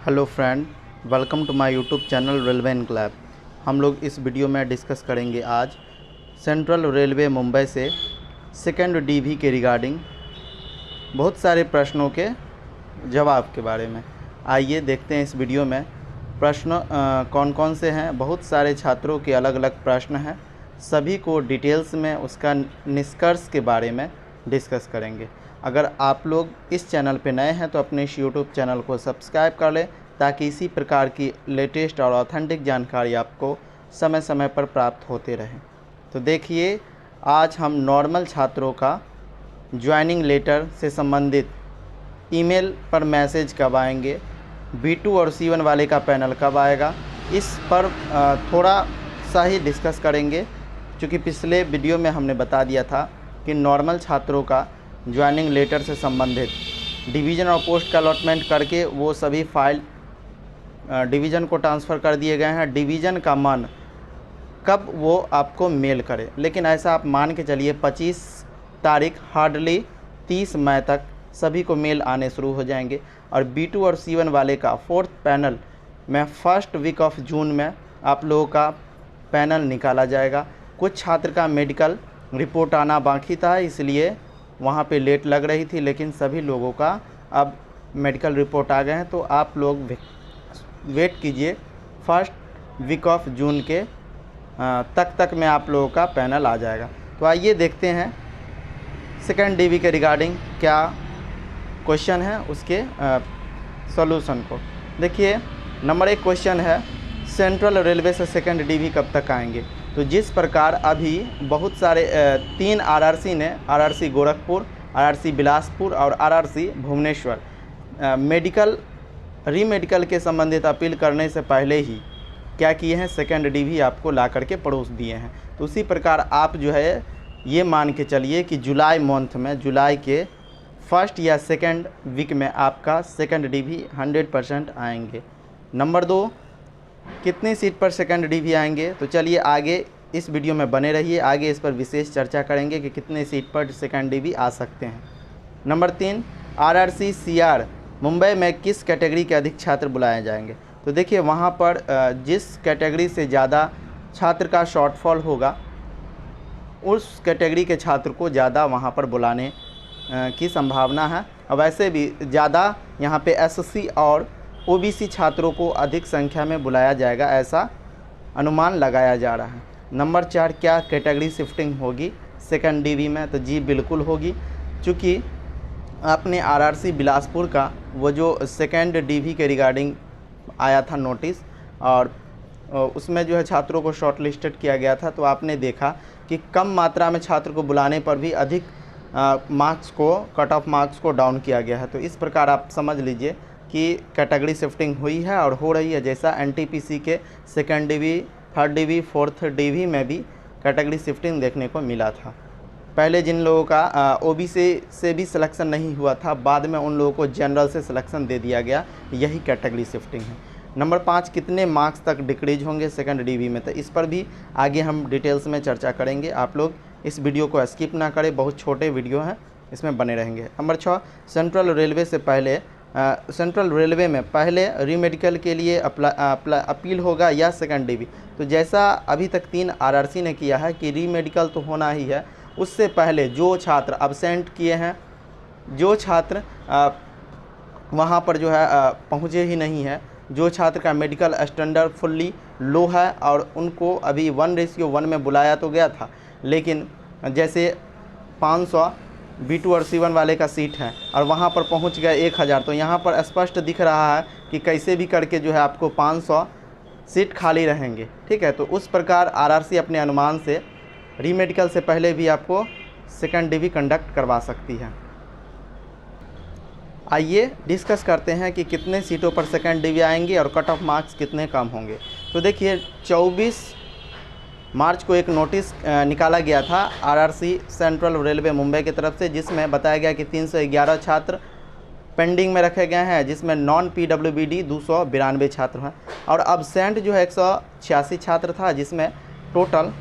Hello friend, welcome to my YouTube channel railway Inquilab. हम लोग इस वीडियो में डिस्कस करेंगे आज सेंट्रल रेलवे मुंबई से सेकंड डीवी के रिगार्डिंग बहुत सारे प्रश्नों के जवाब के बारे में। आइए देखते हैं इस वीडियो में प्रश्न कौन कौन से हैं। बहुत सारे छात्रों के अलग अलग प्रश्न हैं, सभी को डिटेल्स में उसका निष्कर्ष के बारे में डिस्कस करेंगे। अगर आप लोग इस चैनल पे नए हैं तो अपने इस यूट्यूब चैनल को सब्सक्राइब कर लें ताकि इसी प्रकार की लेटेस्ट और ऑथेंटिक जानकारी आपको समय समय पर प्राप्त होते रहे। तो देखिए, आज हम नॉर्मल छात्रों का ज्वाइनिंग लेटर से संबंधित ईमेल पर मैसेज कब आएंगे, B2 और C1 वाले का पैनल कब आएगा, इस पर थोड़ा सा ही डिस्कस करेंगे। क्योंकि पिछले वीडियो में हमने बता दिया था कि नॉर्मल छात्रों का ज्वाइनिंग लेटर से संबंधित डिवीज़न और पोस्ट का अलॉटमेंट करके वो सभी फाइल डिवीज़न को ट्रांसफ़र कर दिए गए हैं। डिवीज़न का मन कब वो आपको मेल करे, लेकिन ऐसा आप मान के चलिए 25 तारीख हार्डली 30 मई तक सभी को मेल आने शुरू हो जाएंगे। और B2 और C1 वाले का 4th पैनल में फर्स्ट वीक ऑफ जून में आप लोगों का पैनल निकाला जाएगा। कुछ छात्र का मेडिकल रिपोर्ट आना बाकी था, इसलिए वहाँ पे लेट लग रही थी, लेकिन सभी लोगों का अब मेडिकल रिपोर्ट आ गए हैं। तो आप लोग वेट कीजिए, फर्स्ट वीक ऑफ जून के तक में आप लोगों का पैनल आ जाएगा। तो आइए देखते हैं सेकंड डीवी के रिगार्डिंग क्या क्वेश्चन है, उसके सॉल्यूशन को देखिए। नंबर 1 क्वेश्चन है, सेंट्रल रेलवे से सेकंड डीवी कब तक आएंगे। तो जिस प्रकार अभी बहुत सारे 3 आरआरसी ने, आरआरसी गोरखपुर, आरआरसी बिलासपुर और आरआरसी भुवनेश्वर मेडिकल रीमेडिकल के संबंधित अपील करने से पहले ही क्या किए हैं, सेकंड डीवी आपको ला करके परोस दिए हैं। तो उसी प्रकार आप जो है ये मान के चलिए कि जुलाई मंथ में, जुलाई के फर्स्ट या सेकंड वीक में आपका सेकंड डीवी 100% आएंगे। नंबर 2, कितनी सीट पर सेकंड डीवी आएंगे। तो चलिए आगे इस वीडियो में बने रहिए, आगे इस पर विशेष चर्चा करेंगे कि कितने सीट पर सेकंड डीवी आ सकते हैं। नंबर 3, आरआरसी सीआर मुंबई में किस कैटेगरी के अधिक छात्र बुलाए जाएंगे। तो देखिए, वहाँ पर जिस कैटेगरी से ज़्यादा छात्र का शॉर्टफॉल होगा उस कैटेगरी के छात्र को ज़्यादा वहाँ पर बुलाने की संभावना है। और वैसे भी ज़्यादा यहाँ पे एससी और ओबीसी छात्रों को अधिक संख्या में बुलाया जाएगा, ऐसा अनुमान लगाया जा रहा है। नंबर 4, क्या कैटेगरी शिफ्टिंग होगी सेकंड डीवी में। तो जी बिल्कुल होगी, क्योंकि आपने आरआरसी बिलासपुर का वो जो सेकंड डीवी के रिगार्डिंग आया था नोटिस, और उसमें जो है छात्रों को शॉर्ट लिस्टेड किया गया था, तो आपने देखा कि कम मात्रा में छात्र को बुलाने पर भी अधिक मार्क्स को, कट ऑफ मार्क्स को डाउन किया गया है। तो इस प्रकार आप समझ लीजिए कि कैटेगरी शिफ्टिंग हुई है और हो रही है, जैसा एनटीपीसी के second DV, third DV, fourth DV में भी कैटेगरी शिफ्टिंग देखने को मिला था। पहले जिन लोगों का ओबीसी से भी सिलेक्शन नहीं हुआ था, बाद में उन लोगों को जनरल से सिलेक्शन दे दिया गया, यही कैटेगरी शिफ्टिंग है। नंबर 5, कितने मार्क्स तक डिक्रीज होंगे सेकंड डीवी में। तो इस पर भी आगे हम डिटेल्स में चर्चा करेंगे। आप लोग इस वीडियो को स्किप ना करें, बहुत छोटे वीडियो हैं, इसमें बने रहेंगे। नंबर 6, सेंट्रल रेलवे में पहले रीमेडिकल के लिए अपील होगा या सेकंड डीवी। तो जैसा अभी तक 3 आरआरसी ने किया है कि रीमेडिकल तो होना ही है, उससे पहले जो छात्र अब्सेंट किए हैं, जो छात्र वहाँ पर जो है पहुँचे ही नहीं है, जो छात्र का मेडिकल स्टैंडर्ड फुल्ली लो है और उनको अभी 1:1 में बुलाया तो गया था, लेकिन जैसे 500 B2 और C1 वाले का सीट है और वहाँ पर पहुँच गए 1000, तो यहाँ पर स्पष्ट दिख रहा है कि कैसे भी करके जो है आपको 500 सीट खाली रहेंगे। ठीक है, तो उस प्रकार आरआरसी अपने अनुमान से रीमेडिकल से पहले भी आपको सेकंड डीवी कंडक्ट करवा सकती है। आइए डिस्कस करते हैं कि कितने सीटों पर सेकंड डीवी आएंगे और कट ऑफ मार्क्स कितने कम होंगे। तो देखिए, 24 मार्च को एक नोटिस निकाला गया था आरआरसी सेंट्रल रेलवे मुंबई की तरफ से, जिसमें बताया गया कि 311 छात्र पेंडिंग में रखे गए हैं, जिसमें नॉन पीडब्ल्यूबीडी 292 छात्र हैं और अब्सेंट जो है 186 छात्र था, जिसमें टोटल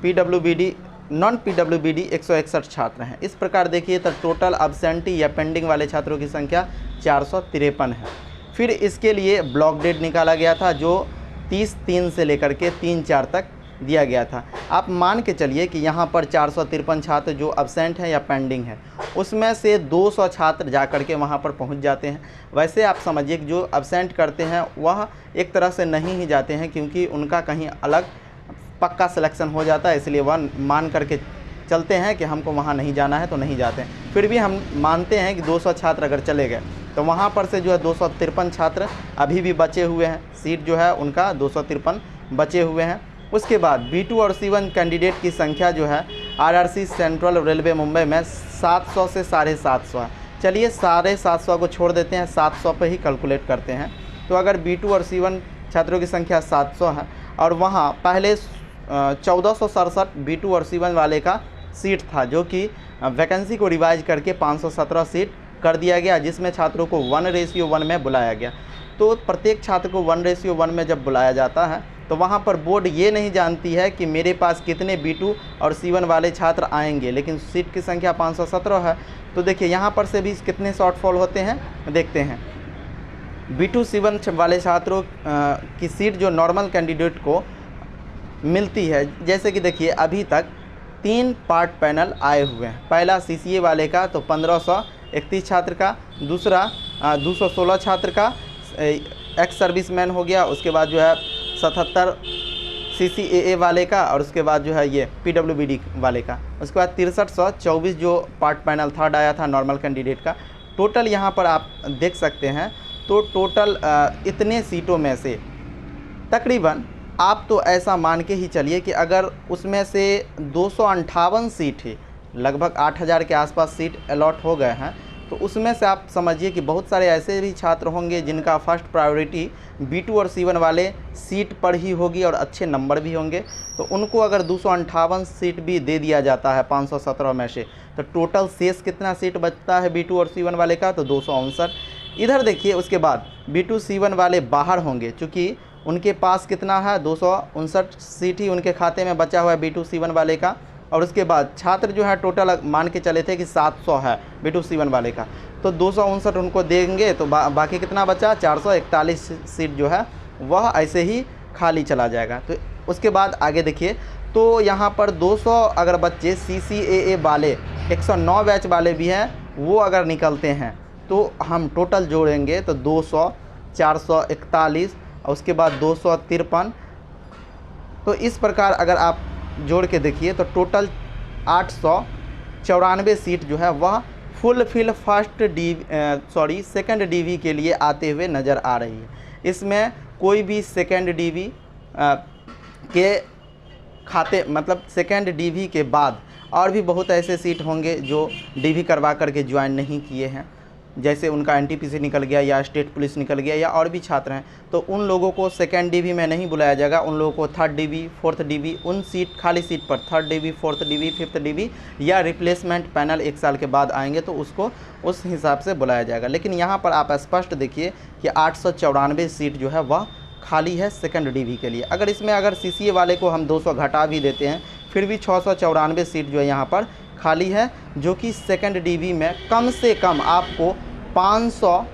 पीडब्ल्यूबीडी, नॉन पीडब्ल्यूबीडी 161 छात्र हैं। इस प्रकार देखिए तो टोटल अब्सेंटी या पेंडिंग वाले छात्रों की संख्या 453 है। फिर इसके लिए ब्लॉक डेट निकाला गया था जो 30/3 से लेकर के 3/4 तक दिया गया था। आप मान के चलिए कि यहाँ पर 453 छात्र जो अब्सेंट हैं या पेंडिंग है, उसमें से 200 छात्र जा कर के वहाँ पर पहुँच जाते हैं। वैसे आप समझिए कि जो अब्सेंट करते हैं वह एक तरह से नहीं ही जाते हैं, क्योंकि उनका कहीं अलग पक्का सिलेक्शन हो जाता है, इसलिए वह मान करके चलते हैं कि हमको वहाँ नहीं जाना है तो नहीं जाते हैं। फिर भी हम मानते हैं कि 200 छात्र अगर चले गए तो वहाँ पर से जो है 253 छात्र अभी भी बचे हुए हैं, सीट जो है उनका 253 बचे हुए हैं। उसके बाद B2 और C1 कैंडिडेट की संख्या जो है RRC सेंट्रल रेलवे मुंबई में 700 से 750 है। चलिए 750 को छोड़ देते हैं, 700 पे ही कैलकुलेट करते हैं। तो अगर B2 और C1 छात्रों की संख्या 700 है और वहाँ पहले 1467 B2 और C1 वाले का सीट था, जो कि वैकेंसी को रिवाइज करके 517 सीट कर दिया गया, जिसमें छात्रों को 1:1 में बुलाया गया। तो प्रत्येक छात्र को 1:1 में जब बुलाया जाता है तो वहाँ पर बोर्ड ये नहीं जानती है कि मेरे पास कितने B2 और C1 वाले छात्र आएंगे, लेकिन सीट की संख्या 517 है। तो देखिए यहाँ पर से भी कितने शॉर्टफॉल होते हैं, देखते हैं। B2 C1 वाले छात्रों की सीट जो नॉर्मल कैंडिडेट को मिलती है, जैसे कि देखिए अभी तक 3 पार्ट पैनल आए हुए हैं। पहला CCA वाले का तो 1531 छात्र का, दूसरा 216 छात्र का एक्स सर्विसमैन हो गया, उसके बाद जो है 77 CCAA वाले का, और उसके बाद जो है ये PWBD वाले का, उसके बाद 6324 जो पार्ट पैनल थर्ड आया था नॉर्मल कैंडिडेट का। टोटल यहाँ पर आप देख सकते हैं, तो टोटल इतने सीटों में से तकरीबन आप तो ऐसा मान के ही चलिए कि अगर उसमें से 258 सीट ही, लगभग 8000 के आसपास सीट अलॉट हो गए हैं, तो उसमें से आप समझिए कि बहुत सारे ऐसे भी छात्र होंगे जिनका फर्स्ट प्रायोरिटी B2 और C1 वाले सीट पर ही होगी और अच्छे नंबर भी होंगे। तो उनको अगर 258 सीट भी दे दिया जाता है 517 में से, तो टोटल शेष कितना सीट बचता है B2 और C1 वाले का, तो 259। इधर देखिए उसके बाद B2 C1 वाले बाहर होंगे, चूँकि उनके पास कितना है 259 सीट ही उनके खाते में बचा हुआ है B2 C1 वाले का। और उसके बाद छात्र जो है टोटल मान के चले थे कि 700 है B2 C1 वाले का, तो 259 उनको देंगे, तो बाकी कितना बचा 441 सीट जो है वह ऐसे ही खाली चला जाएगा। तो उसके बाद आगे देखिए, तो यहाँ पर 200 अगर बच्चे CCAA वाले 109 बैच वाले भी हैं, वो अगर निकलते हैं तो हम टोटल जोड़ेंगे तो 200, 441 और उसके बाद 253। तो इस प्रकार अगर आप जोड़ के देखिए तो टोटल 894 सीट जो है वह फुलफिल सेकंड DV के लिए आते हुए नज़र आ रही है। इसमें कोई भी सेकंड DV के खाते, मतलब सेकंड DV के बाद और भी बहुत ऐसे सीट होंगे जो DV करवा करके ज्वाइन नहीं किए हैं, जैसे उनका NTPC निकल गया या स्टेट पुलिस निकल गया या और भी छात्र हैं, तो उन लोगों को सेकंड DV में नहीं बुलाया जाएगा। उन लोगों को थर्ड DV, फोर्थ DV, उन सीट खाली सीट पर third DV, fourth DV, fifth DV या रिप्लेसमेंट पैनल 1 साल के बाद आएंगे तो उसको उस हिसाब से बुलाया जाएगा। लेकिन यहाँ पर आप स्पष्ट देखिए कि 894 सीट जो है वह खाली है सेकंड DV के लिए। अगर इसमें अगर CCA वाले को हम 200 घटा भी देते हैं, फिर भी 694 सीट जो है यहाँ पर खाली है, जो कि सेकंड DV में कम से कम आपको 500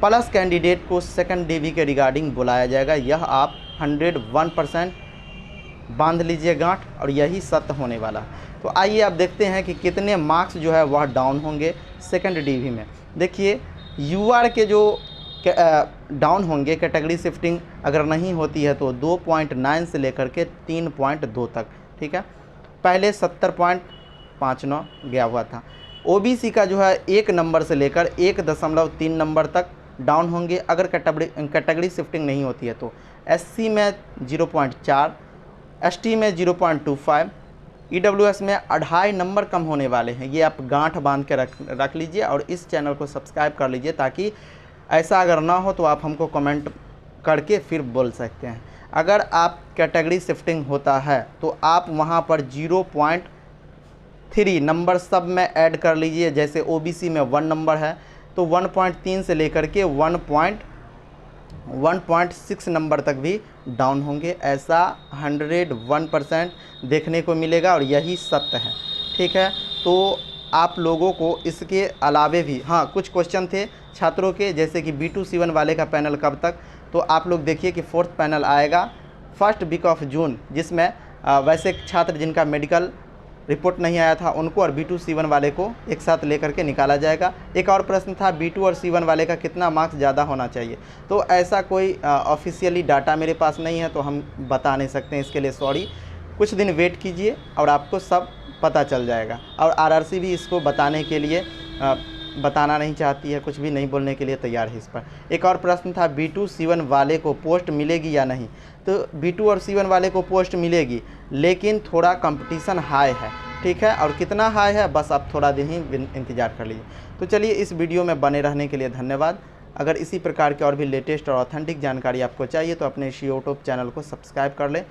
प्लस कैंडिडेट को सेकंड DV के रिगार्डिंग बुलाया जाएगा। यह आप 101% बांध लीजिए गांठ, और यही सत्य होने वाला है। तो आइए आप देखते हैं कि कितने मार्क्स जो है वह डाउन होंगे सेकंड DV में। देखिए UR के जो डाउन होंगे, कैटेगरी शिफ्टिंग अगर नहीं होती है तो 2.9 से लेकर के 3.2 तक, ठीक है। पहले 70.59 गया हुआ था। OBC का जो है 1 नंबर से लेकर 1.3 नंबर तक डाउन होंगे अगर कैटेगरी शिफ्टिंग नहीं होती है तो। SC में 0.4, ST में 0.25, EWS में 2.5 नंबर कम होने वाले हैं। ये आप गांठ बांध के रख लीजिए और इस चैनल को सब्सक्राइब कर लीजिए, ताकि ऐसा अगर ना हो तो आप हमको कमेंट करके फिर बोल सकते हैं। अगर आप कैटेगरी शिफ्टिंग होता है तो आप वहाँ पर 0.3 नंबर सब में ऐड कर लीजिए। जैसे OBC में 1 नंबर है तो 1.3 से लेकर के 1.6 नंबर तक भी डाउन होंगे। ऐसा 101% देखने को मिलेगा और यही सत्य है, ठीक है। तो आप लोगों को इसके अलावे भी, हाँ, कुछ क्वेश्चन थे छात्रों के, जैसे कि B2 C1 वाले का पैनल कब तक, तो आप लोग देखिए कि 4th पैनल आएगा फर्स्ट वीक ऑफ जून, जिसमें वैसे छात्र जिनका मेडिकल रिपोर्ट नहीं आया था उनको और B2 C1 वाले को एक साथ लेकर के निकाला जाएगा। एक और प्रश्न था B2 और C1 वाले का कितना मार्क्स ज़्यादा होना चाहिए, तो ऐसा कोई ऑफिशियली डाटा मेरे पास नहीं है तो हम बता नहीं सकते हैं, इसके लिए सॉरी। कुछ दिन वेट कीजिए और आपको सब पता चल जाएगा। और RRC भी इसको बताने के लिए बताना नहीं चाहती है, कुछ भी नहीं बोलने के लिए तैयार है इस पर। एक और प्रश्न था B2 C1 वाले को पोस्ट मिलेगी या नहीं, तो B2 और C1 वाले को पोस्ट मिलेगी, लेकिन थोड़ा कंपटीशन हाई है, ठीक है। और कितना हाई है बस आप थोड़ा दिन ही इंतज़ार कर लीजिए। तो चलिए, इस वीडियो में बने रहने के लिए धन्यवाद। अगर इसी प्रकार की और भी लेटेस्ट और ऑथेंटिक जानकारी आपको चाहिए तो अपने इस यूट्यूब चैनल को सब्सक्राइब कर लें